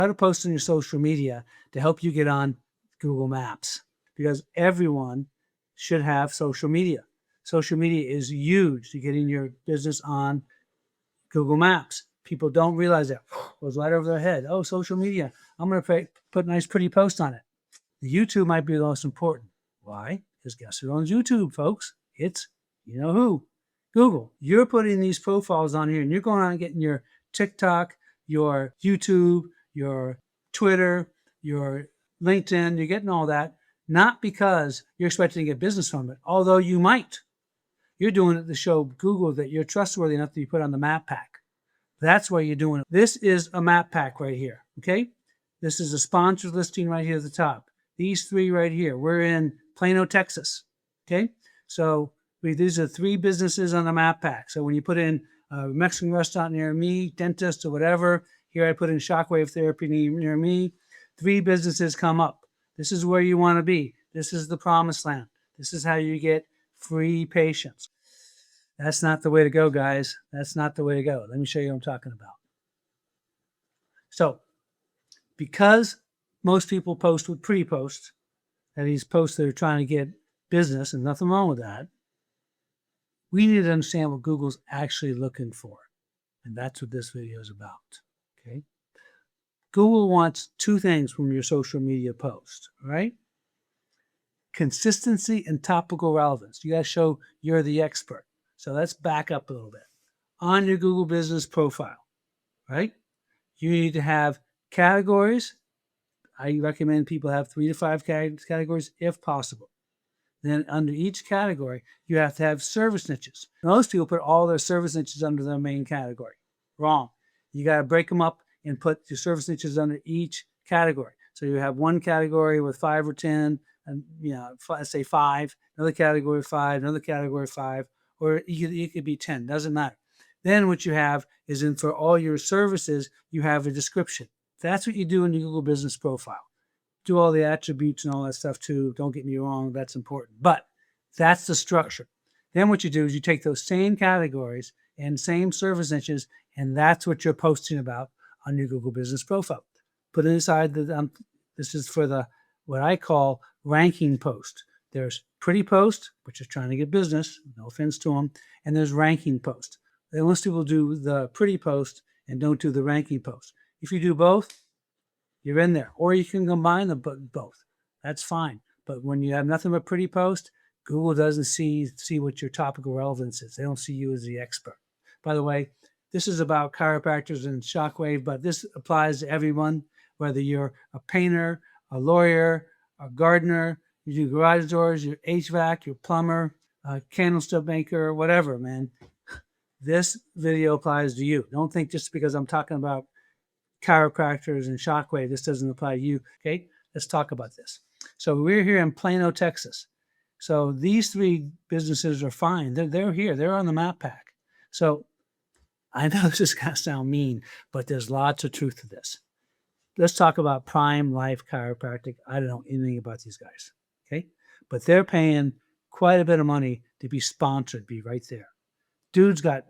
how to post on your social media to help you get on Google Maps, because everyone should have social media. Social media is huge to getting your business on Google Maps. People don't realize that. It goes right over their head. Oh, social media. I'm going to put a nice, pretty post on it. The YouTube might be the most important. Why? Because guess who owns YouTube, folks? It's you know who? Google. You're putting these profiles on here, and you're going on and getting your TikTok, your YouTube, your Twitter, your LinkedIn. You're getting all that, not because you're expecting to get business from it, although you might. You're doing it to show Google that you're trustworthy enough to be put on the map pack. That's why you're doing it. This is a map pack right here, okay? This is a sponsored listing right here at the top. These three right here. We're in Plano, Texas, okay? So these are three businesses on the map pack. So when you put in a Mexican restaurant near me, dentist or whatever, here I put in shockwave therapy near me, three businesses come up. This is where you want to be. This is the promised land. This is how you get free patients. That's not the way to go, guys. That's not the way to go. Let me show you what I'm talking about. So, because most people post with pre-post, that is, posts that are trying to get business, and nothing wrong with that, we need to understand what Google's actually looking for. And that's what this video is about. Okay? Google wants two things from your social media post, right? Consistency and topical relevance. You got to show you're the expert. So let's back up a little bit. On your Google business profile, right? You need to have categories. I recommend people have 3 to 5 categories if possible. Then under each category, you have to have service niches. Most people put all their service niches under their main category. Wrong. You got to break them up and put your service niches under each category. So you have one category with 5 or 10, and let's say 5, another category 5, another category 5, or it could be 10, doesn't matter. Then what you have is for all your services, you have a description. That's what you do in your Google business profile. Do all the attributes and all that stuff too. Don't get me wrong, that's important. But that's the structure. Then what you do is you take those same categories and same service niches, and that's what you're posting about on your Google business profile. Put it inside this is for what I call ranking post. There's pretty post, which is trying to get business, no offense to them, and there's ranking post. Most people do the pretty post and don't do the ranking post. If you do both, you're in there. Or you can combine them both. That's fine. But when you have nothing but pretty post, Google doesn't see what your topical relevance is. They don't see you as the expert. By the way, this is about chiropractors and shockwave, but this applies to everyone, whether you're a painter, a lawyer, a gardener, you do garage doors, your HVAC, your plumber, candlestick maker, whatever, man. This video applies to you. Don't think just because I'm talking about chiropractors and shockwave, this doesn't apply to you. Okay, let's talk about this. So we're here in Plano, Texas. So these three businesses are fine. They're here. They're on the map pack. So I know this is going to sound mean, but there's lots of truth to this. Let's talk about Prime Life Chiropractic. I don't know anything about these guys. Okay, but they're paying quite a bit of money to be sponsored, be right there. Dudette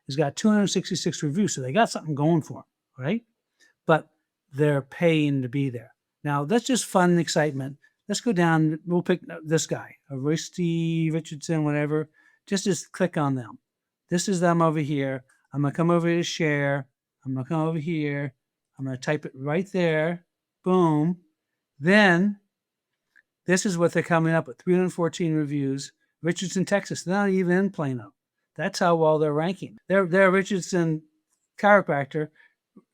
has got 266 reviews, so they got something going for them, right? But they're paying to be there. Now, that's just fun and excitement. Let's go down. We'll pick this guy, Richardson, whatever. Just click on them. This is them over here. I'm going to come over here to share. I'm going to come over here. I'm going to type it right there. Boom. Then this is what they're coming up with, 314 reviews. Richardson, Texas. They're not even in Plano. That's how well they're ranking. They're Richardson chiropractor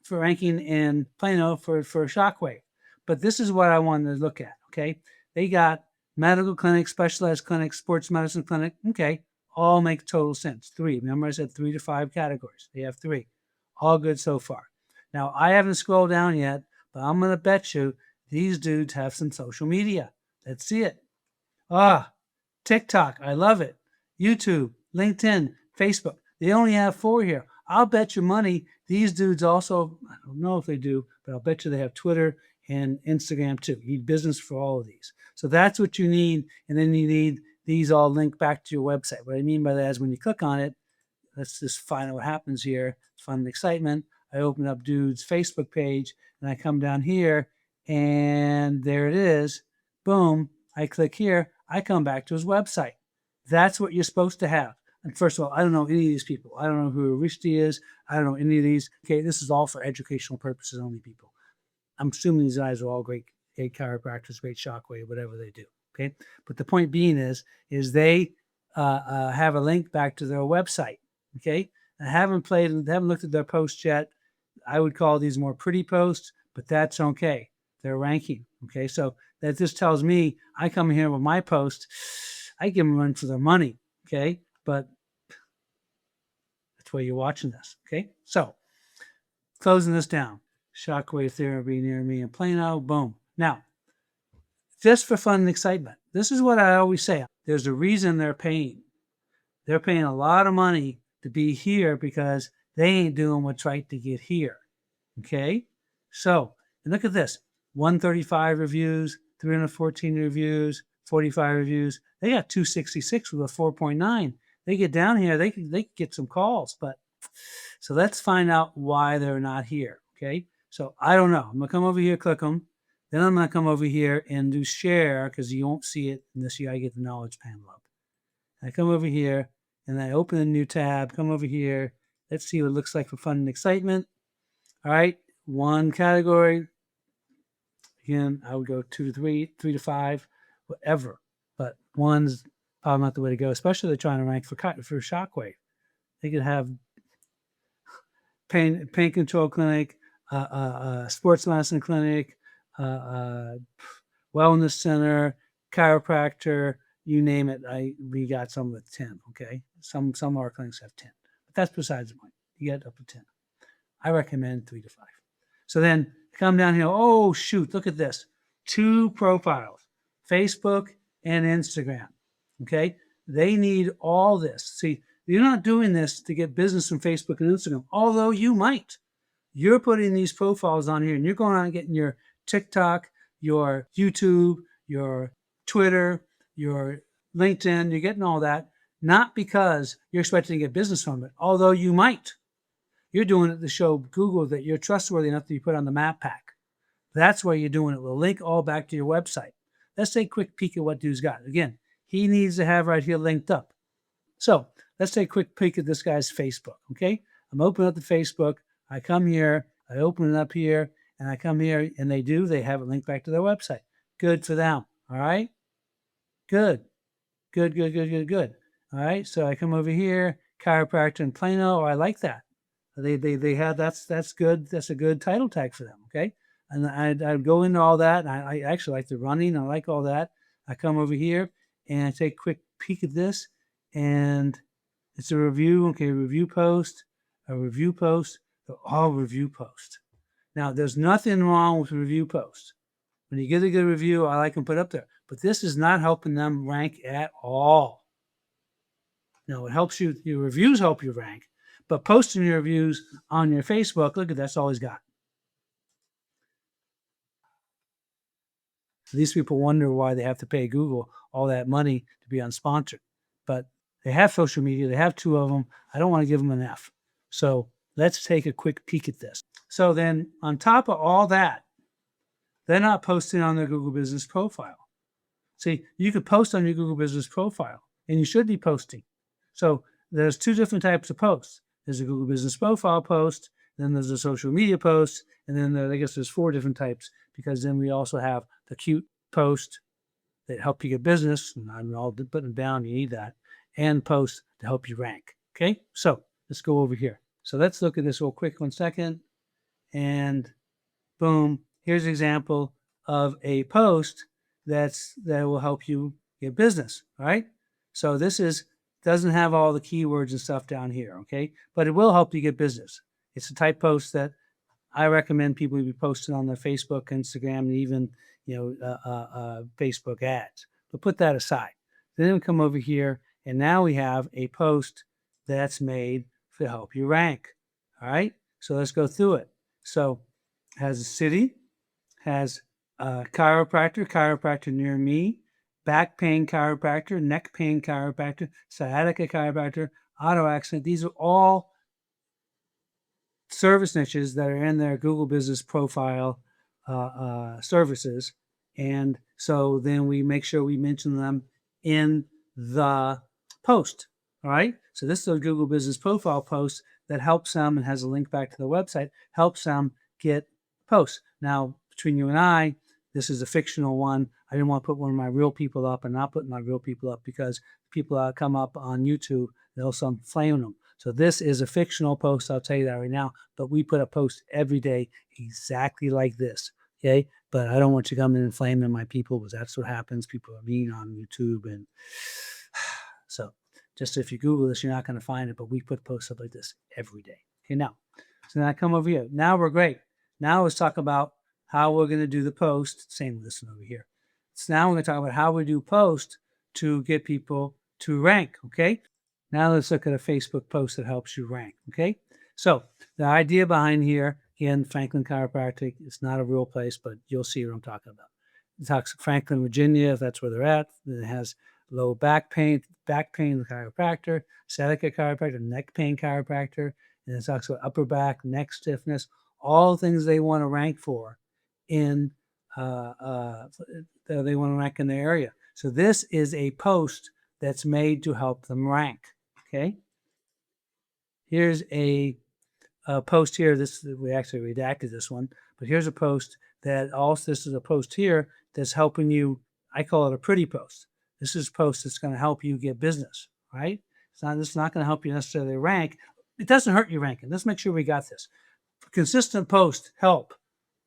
for ranking in Plano for shockwave. But this is what I wanted to look at, okay? They got medical clinic, specialized clinic, sports medicine clinic. Okay, all make total sense. 3. Remember I said 3 to 5 categories. They have 3. All good so far. Now, I haven't scrolled down yet, but I'm going to bet you these dudes have some social media. Let's see it. TikTok. I love it. YouTube, LinkedIn, Facebook. They only have 4 here. I'll bet you money these dudes also, I don't know if they do, but I'll bet you they have Twitter and Instagram too. You need business for all of these. So that's what you need. And then you need these all linked back to your website. What I mean by that is when you click on it, let's just find out what happens here. It's fun and excitement. I open up dude's Facebook page and I come down here and there it is. Boom. I click here. I come back to his website. That's what you're supposed to have. And first of all, I don't know any of these people. I don't know who Rishti is. I don't know any of these. Okay, this is all for educational purposes only, people. I'm assuming these guys are all great chiropractors, great shockwave, whatever they do. Okay, but the point being is they have a link back to their website. Okay, I haven't looked at their posts yet. I would call these more pretty posts, but that's okay. They're ranking. Okay, so that just tells me I come here with my post, I give them a run for their money. Okay, but that's why you're watching this. Okay, so closing this down. Shockwave therapy near me in Plano. Boom. Now, just for fun and excitement, this is what I always say. There's a reason they're paying. They're paying a lot of money to be here because they ain't doing what's right to get here. Okay? So, and look at this. 135 reviews, 314 reviews, 45 reviews. They got 266 with a 4.9. They get down here, they could get some calls. But so let's find out why they're not here. Okay? So I don't know. I'm gonna come over here, click them. Then I'm gonna come over here and do share because you won't see it unless you get the knowledge panel up. I come over here and I open a new tab, come over here. Let's see what it looks like for fun and excitement. All right, one category. Again, I would go 2 to 3, 3 to 5, whatever. But one's probably not the way to go, especially if they're trying to rank for shockwave. They could have pain control clinic, sports medicine clinic, wellness center, chiropractor, you name it. We got some with 10. Okay, some of our clinics have 10, but that's besides the point. You get up to 10. I recommend 3 to 5. So then come down here. Oh shoot! Look at this. 2 profiles, Facebook and Instagram. Okay, they need all this. See, you're not doing this to get business from Facebook and Instagram, although you might. You're putting these profiles on here, and you're going on and getting your TikTok, your YouTube, your Twitter, your LinkedIn. You're getting all that, not because you're expecting to get business from it, although you might. You're doing it to show Google that you're trustworthy enough to be put on the map pack. That's why you're doing it. We'll link all back to your website. Let's take a quick peek at what dude's got. Again, he needs to have right here linked up. So let's take a quick peek at this guy's Facebook. Okay, I'm opening up the Facebook. I come here, I open it up here, and I come here, and they have it linked back to their website. Good for them. All right, good. All right, so I come over here, chiropractor in Plano. Oh, I like that. They have that's good. That's a good title tag for them. Okay, and I'd go into all that. And I actually like the running. I like all that. I come over here and I take a quick peek at this, and it's a review. Okay, review post, a review post. They're all review posts. Now, there's nothing wrong with review posts. When you get a good review, I like them put up there. But this is not helping them rank at all. No, it helps you. Your reviews help you rank. But posting your reviews on your Facebook, look at that's all he's got. These people wonder why they have to pay Google all that money to be unsponsored. But they have social media. They have 2 of them. I don't want to give them an F. So let's take a quick peek at this. So then on top of all that, they're not posting on their Google Business profile. See, you could post on your Google Business profile, and you should be posting. So there's 2 different types of posts. There's a Google Business profile post, then there's a social media post, and then I guess there's 4 different types, because then we also have the cute post that help you get business, and I'm all putting them down, you need that, and posts to help you rank. Okay, so let's go over here. So let's look at this real quick, 1 second, and boom, here's an example of a post that will help you get business. All right, so this doesn't have all the keywords and stuff down here, okay? But it will help you get business. It's a type post that I recommend people be posting on their Facebook, Instagram, and even Facebook ads. But put that aside. Then we come over here, and now we have a post that's made to help you rank. All right, so let's go through it. So it has a city, has a chiropractor near me, back pain chiropractor, neck pain chiropractor, sciatica chiropractor, auto accident. These are all service niches that are in their Google Business Profile services. And so then we make sure we mention them in the post. All right. So this is a Google Business Profile post that helps them and has a link back to the website, helps them get posts. Now, between you and I, this is a fictional one. I didn't want to put one of my real people up and not put my real people up because people that come up on YouTube, they'll some flame them. So this is a fictional post, I'll tell you that right now, but we put a post every day exactly like this, okay? But I don't want you coming and flaming my people because that's what happens. People are mean on YouTube. And so just if you Google this, you're not going to find it, but we put posts up like this every day. Okay, now, so then I come over here. Now we're great. Now let's talk about how we're going to do the post. Same with this one over here. So now we're going to talk about how we do post to get people to rank, okay? Now let's look at a Facebook post that helps you rank, okay? So the idea behind here, again, Franklin Chiropractic, it's not a real place, but you'll see what I'm talking about. It talks Franklin, Virginia, if that's where they're at. Then it has low back pain chiropractor, sciatica chiropractor, neck pain chiropractor, and it talks about upper back, neck stiffness, all things they want to rank for in they want to rank in their area. So this is a post that's made to help them rank. Okay. Here's a post here. This we actually redacted this one, but here's a post that also. This is a post here that's helping you. I call it a pretty post. This is a post that's going to help you get business. Right? It's not going to help you necessarily rank. It doesn't hurt you ranking. Let's make sure we got this. Consistent posts help,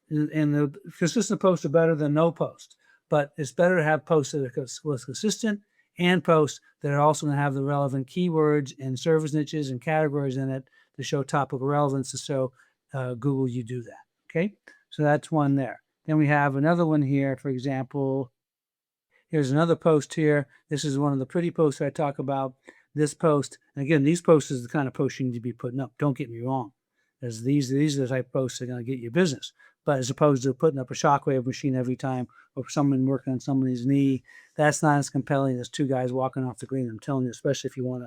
and the consistent posts are better than no post. But it's better to have posts that are consistent and posts that are also going to have the relevant keywords and service niches and categories in it to show topical relevance to show Google you do that. Okay, so that's one there. Then we have another one here, for example. Here's another post here. This is one of the pretty posts I talk about. This post, and again, these posts is the kind of posts you need to be putting up. Don't get me wrong. As these are the type of posts that are going to get you business. But as opposed to putting up a shockwave machine every time or someone working on somebody's knee, that's not as compelling as two guys walking off the green. I'm telling you, especially if you want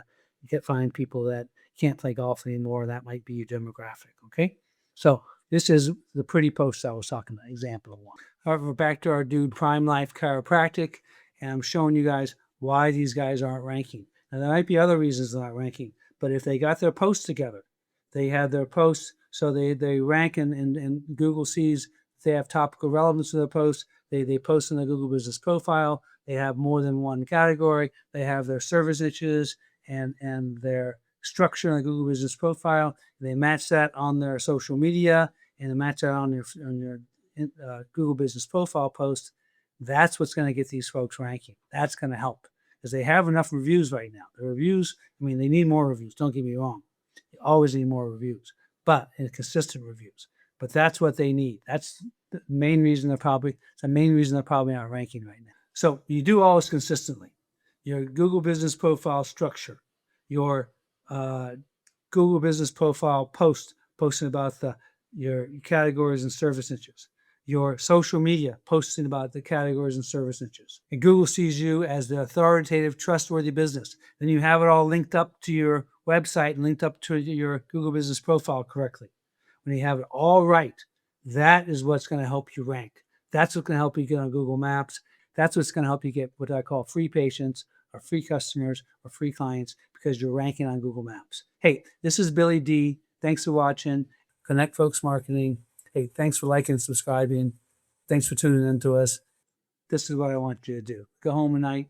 to find people that can't play golf anymore, that might be your demographic, okay? So this is the pretty post I was talking about, example of one. However, back to our dude Prime Life Chiropractic, and I'm showing you guys why these guys aren't ranking. Now, there might be other reasons they're not ranking, but if they got their posts together, they have their posts, so they rank and Google sees they have topical relevance to their posts. They post in the Google Business Profile. They have more than one category. They have their service niches and their structure in the Google Business Profile. They match that on their social media and they match that on your Google Business Profile post. That's what's going to get these folks ranking. That's going to help because they have enough reviews right now. The reviews, I mean, they need more reviews. Don't get me wrong. You always need more reviews, but consistent reviews. But that's what they need. That's the main reason they're probably not ranking right now. So you do all this consistently. Your Google Business Profile structure, your Google Business Profile posting about your categories and service niches, your social media posting about the categories and service niches. And Google sees you as the authoritative, trustworthy business. Then you have it all linked up to your website and linked up to your Google Business Profile correctly. When you have it all right, that is what's going to help you rank. That's what's going to help you get on Google Maps. That's what's going to help you get what I call free patients or free customers or free clients because you're ranking on Google Maps. Hey, this is Billy D. Thanks for watching. Connect Folks Marketing. Hey, thanks for liking and subscribing. Thanks for tuning in to us. This is what I want you to do. Go home at night,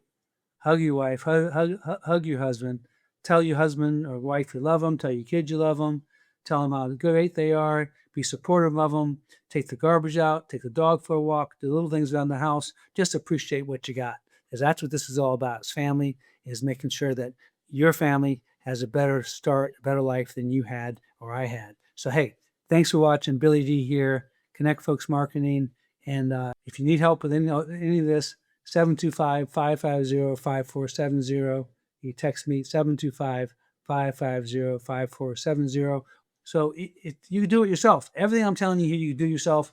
hug your wife, hug your husband, tell your husband or wife you love them, tell your kids you love them, tell them how great they are, be supportive of them, take the garbage out, take the dog for a walk, do little things around the house, just appreciate what you got. Because that's what this is all about. Is family, is making sure that your family has a better start, a better life than you had or I had. So, hey, thanks for watching. Billy D here, Connect Folks Marketing. And if you need help with any of this, 725-550-5470. You text me 725-550-5470. So you can do it yourself. Everything I'm telling you here, you can do yourself.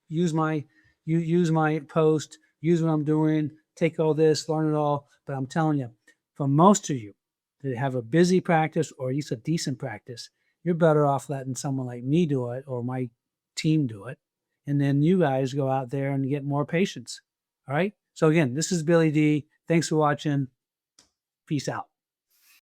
Use my post, use what I'm doing, take all this, learn it all. But I'm telling you, for most of you that have a busy practice or at least a decent practice, You're better off letting someone like me do it or my team do it. And then you guys go out there and get more patients. All right. So again, this is Billy D. Thanks for watching. Peace out.